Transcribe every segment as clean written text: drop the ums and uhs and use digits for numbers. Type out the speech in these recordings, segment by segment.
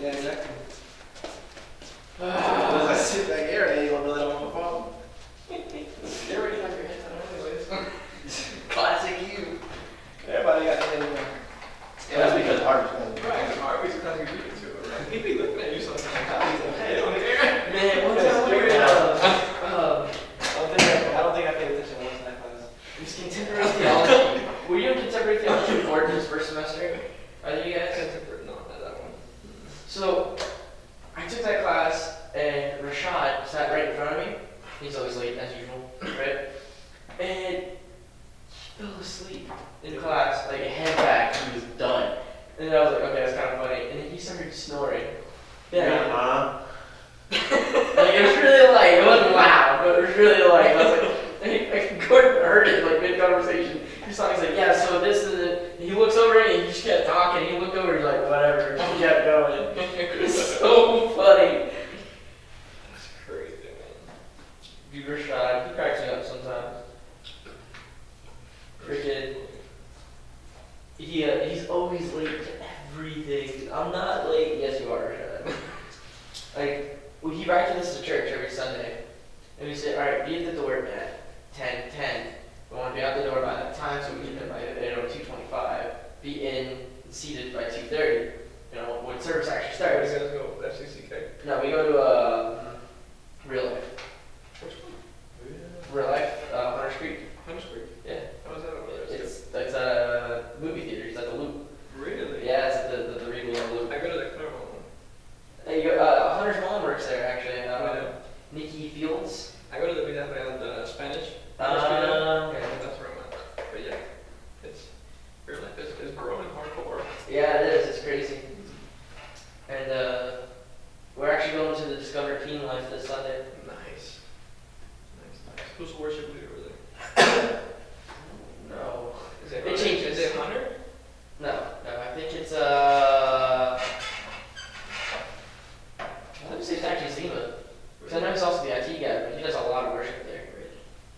Yeah, exactly. I sit back here and you want to let them on the phone. You already have your headset on anyways. Classic you. Everybody got their head. Yeah, that's because Harvey's going to Right, Harvey's classic you too, right? He'd be looking at you sometimes. Hey, on the air. Man, one time we were in, I don't think I paid attention once in that class. It was contemporary theology. Were you in contemporary theology board this first semester? Are you guys? Contemporary? No, not that one. So, I took that class, and Rashad sat right in front of me. He's always late, as usual, right? And he fell asleep in class, like a head back, he was done. And then I was like, okay, that's kind of funny. And then he started snoring. Yeah. Like, it was really light. It wasn't loud, but it was really light. I was like, I couldn't heard it, like, mid-conversation. He's like, yeah, so this is it. And he looks over and he just kept talking. He looked over and he's like, whatever. He kept going. It's so funny. That's crazy, man. You were shy. He cracks me up sometimes. Freaking. He's always late to everything. I'm not late. Yes, you are, Rashad. Like, he rides with us to church every Sunday. And we say, alright, be at the door at 10:10. We want to be out the door by that time so we get there by 2:25. Be in seated by 2:30. You know, when service actually starts. Where do you guys go? FCCK? No, we go to Real Life. Which one? Real Life, Hunter Street. Hunter Street. Yeah. How was that over there? It's a movie theater. It's at the Loop. Really? Yeah, it's at the Regal Loop. I go to the Claremont one. Hey, Hunter's mom works there actually. Nikki Fields. I go to the Vida Real Spanish. Okay. That's where I'm at. But yeah, it's Real Life is growing hardcore. Yeah, it is. It's crazy. And we're actually going to the Discover Teen Life this Sunday. Nice. Who's the worship leader over there? No. Is it It Hunter? changes. Is it Hunter? No. I think it's let me say it's actually Zima. Because I know he's also the IT guy, but he does a lot of worship there.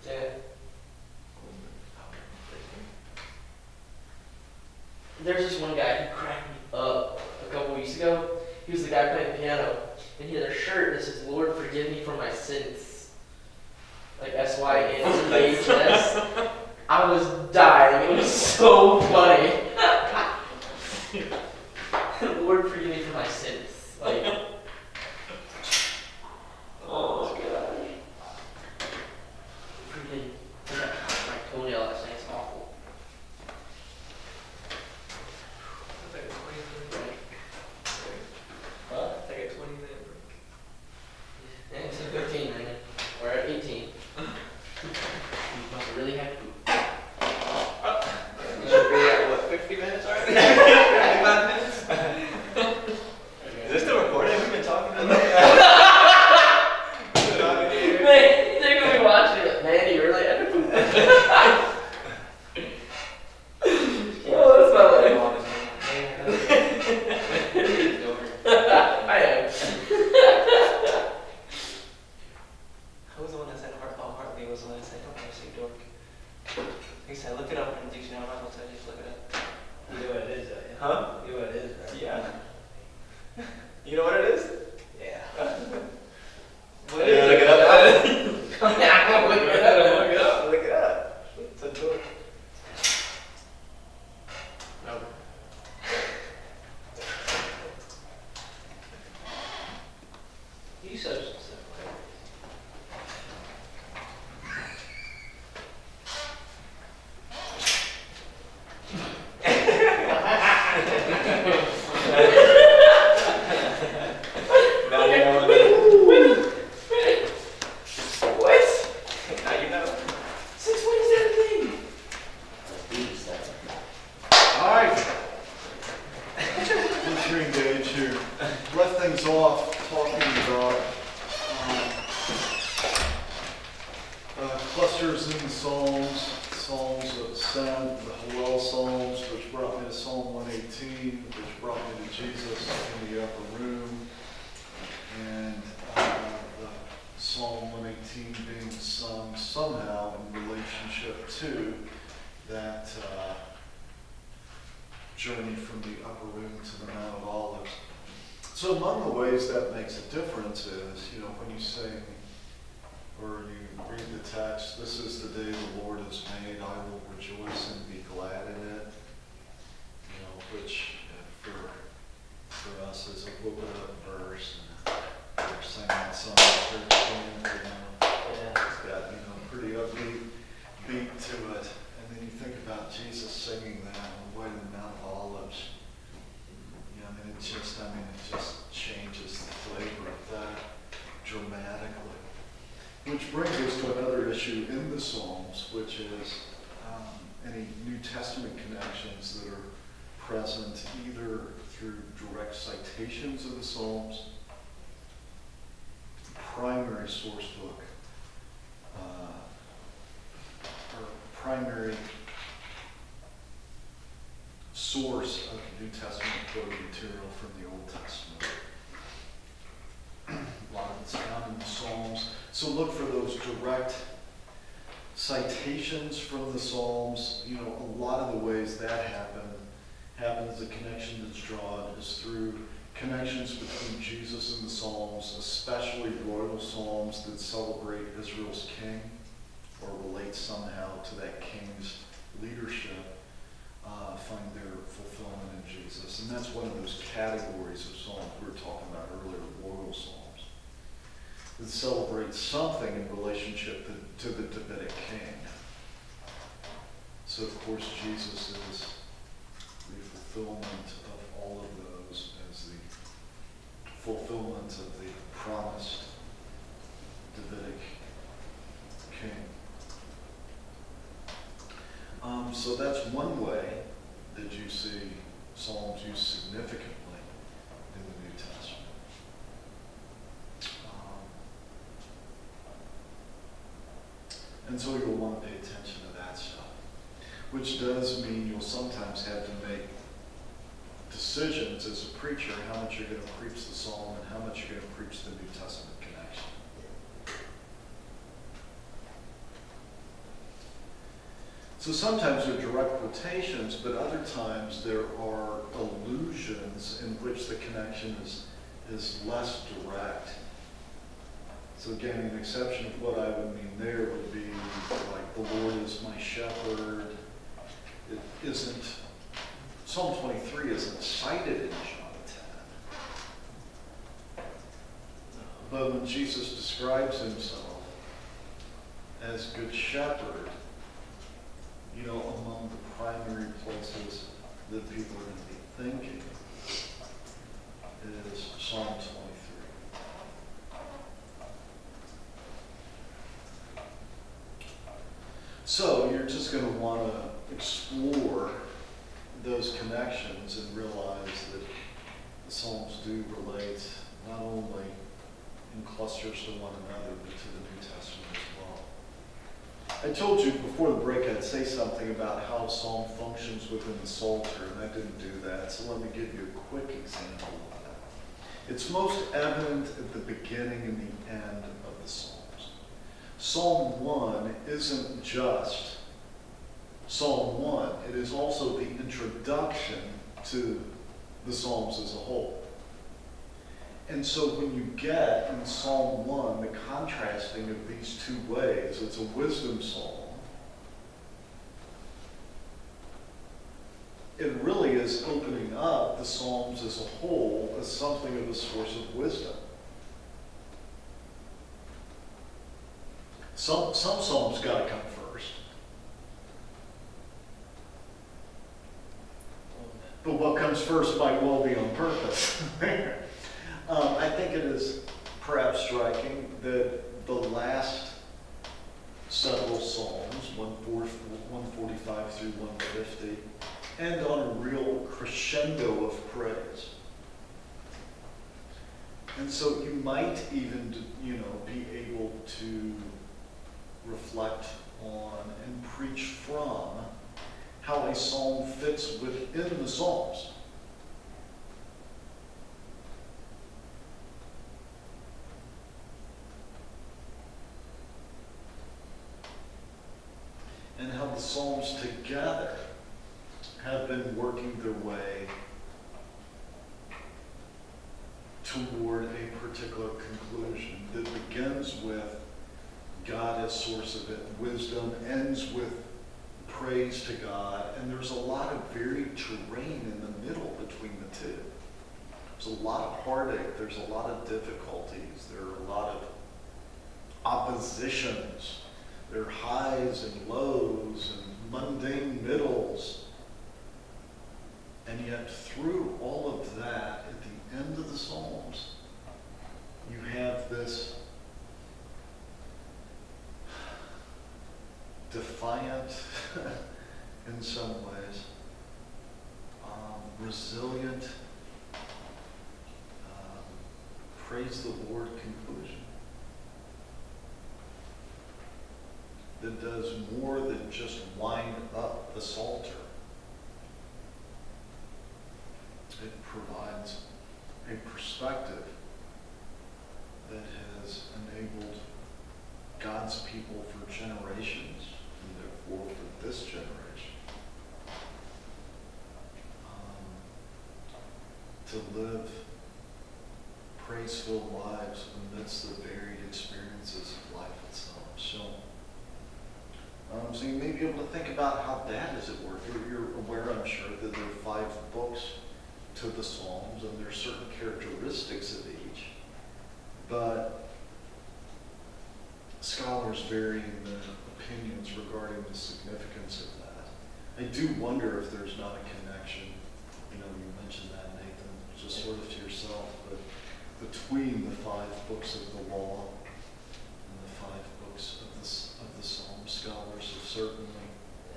Yeah. There's this one guy who cracked me up a couple weeks ago. He was the guy playing the piano, and he had a shirt that says, "Lord, forgive me for my sins." Like SYNCHS. I was dying. It was so funny. Lord, forgive me for my sins. Like, oh gosh. Freaking, I got my toenail last night. It's awful. Take a 20-minute break. What? Take a 20-minute break. Yeah, it's 15, man. We're at 18. You must really have food. You should be at, what, 50 minutes already? 55 minutes? Is this still recording? We've been talking to them. Man, they're gonna be watching it. Man, you really had food. Oh, that's my life. I am. Who was the one that said Hartley was the one that said, don't ever say dork? He said, look it up in the dictionary. I'm not going to tell you, just look it up. You know what it is, right? Huh? You know what it is, right? Yeah. You know what it is? Yeah. What is it? Look it up. I'm gonna look it up. Look it up. Look it up. It's a dork. No. You social stuff, Now you know what it is. What? Now you know. Since when is that a thing? Alright. Let's re-engage here. Left things off talking about clusters in the Psalms, Psalms of Ascent, the Hallel Psalms, which brought me to Psalm 118, which brought me to Jesus in the upper room, and the Psalm 118 being sung somehow in relationship to that journey from the upper room to the Mount of Olives. So among the ways that makes a difference is, you know, when you sing or you read the text, this is the day the Lord has made, I will rejoice and be glad in it. You know, which for us is a little bit of a verse. And we're singing that song in church band, you know. Yeah. It's got, you know, pretty upbeat beat to it. And then you think about Jesus singing that on the way to the Mount of Olives. You know, it just changes the flavor of that dramatically. Which brings us to another issue in the Psalms, which is any New Testament connections that are present either through direct citations of the Psalms, primary source book, or primary source of New Testament quoted material from the Old Testament. A lot of it's found in the Psalms. So look for those direct citations from the Psalms. You know, a lot of the ways that happens, the connection that's drawn is through connections between Jesus and the Psalms, especially royal Psalms that celebrate Israel's king or relate somehow to that king's leadership, find their fulfillment in Jesus. And that's one of those categories of Psalms we were talking about earlier, royal Psalms, that celebrate something in relationship to the Davidic king. So, of course, Jesus is the fulfillment of all of those as the fulfillment of the promised Davidic king. So that's one way that you see Psalms used significantly in the New Testament. And so you'll want to pay attention to that stuff, which does mean you'll sometimes have to make decisions as a preacher how much you're going to preach the Psalm and how much you're going to preach the New Testament connection. So sometimes they're direct quotations, but other times there are allusions in which the connection is less direct. So again, an exception of what I would mean there would be like, the Lord is my shepherd. It isn't, Psalm 23 isn't cited in John 10. But when Jesus describes himself as good shepherd, you know, among the primary places that people are going to be thinking is Psalm 23. So you're just going to want to explore those connections and realize that the Psalms do relate not only in clusters to one another, but to the New Testament as well. I told you before the break I'd say something about how a psalm functions within the Psalter, and I didn't do that, so let me give you a quick example of that. It's most evident at the beginning and the end of the Psalms. Psalm 1 isn't just Psalm 1, it is also the introduction to the Psalms as a whole. And so when you get in Psalm 1 the contrasting of these two ways, it's a wisdom psalm. It really is opening up the Psalms as a whole as something of a source of wisdom. Some Psalms got to come first. But what comes first might well be on purpose. I think it is perhaps striking that the last several Psalms, 145 through 150, end on a real crescendo of praise. And so you might even, be able to reflect on and preach from how a psalm fits within the Psalms. And how the Psalms together have been working their way toward a particular conclusion that begins with God as source of wisdom, ends with praise to God, and there's a lot of varied terrain in the middle between the two. There's a lot of heartache, there's a lot of difficulties, there are a lot of oppositions, there are highs and lows and mundane middles. And yet through all of that, at the end of the Psalms, you have this defiant, in some ways, resilient, praise the Lord conclusion that does more than just wind up the Psalter. It provides a perspective that has enabled God's people for generations, and therefore for this generation, to live praise-filled lives amidst the varied experiences of life itself. So you may be able to think about how that is at work. You're aware, I'm sure, that there are 5 books to the Psalms, and there are certain characteristics of each. But scholars vary in their opinions regarding the significance of that. I do wonder if there's not a connection, you mentioned that, Nathan, just sort of to yourself, but between the 5 books of the law and the 5 books of the Psalms. Scholars have certainly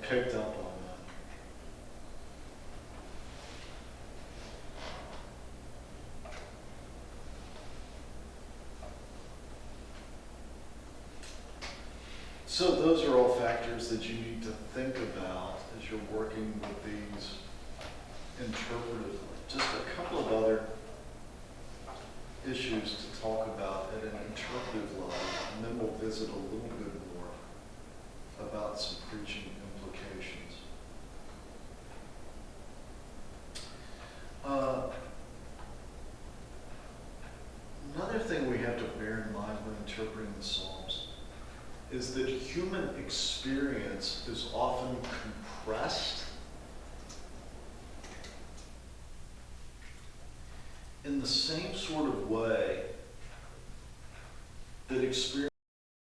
picked up on that. So those are all factors that you need to think about as you're working with these interpretively. Just a couple of other issues to talk about at an interpretive level, and then we'll visit a little bit more about some preaching implications. Another thing we have to bear in mind when interpreting the Psalms is that human experience is often compressed in the same sort of way that experience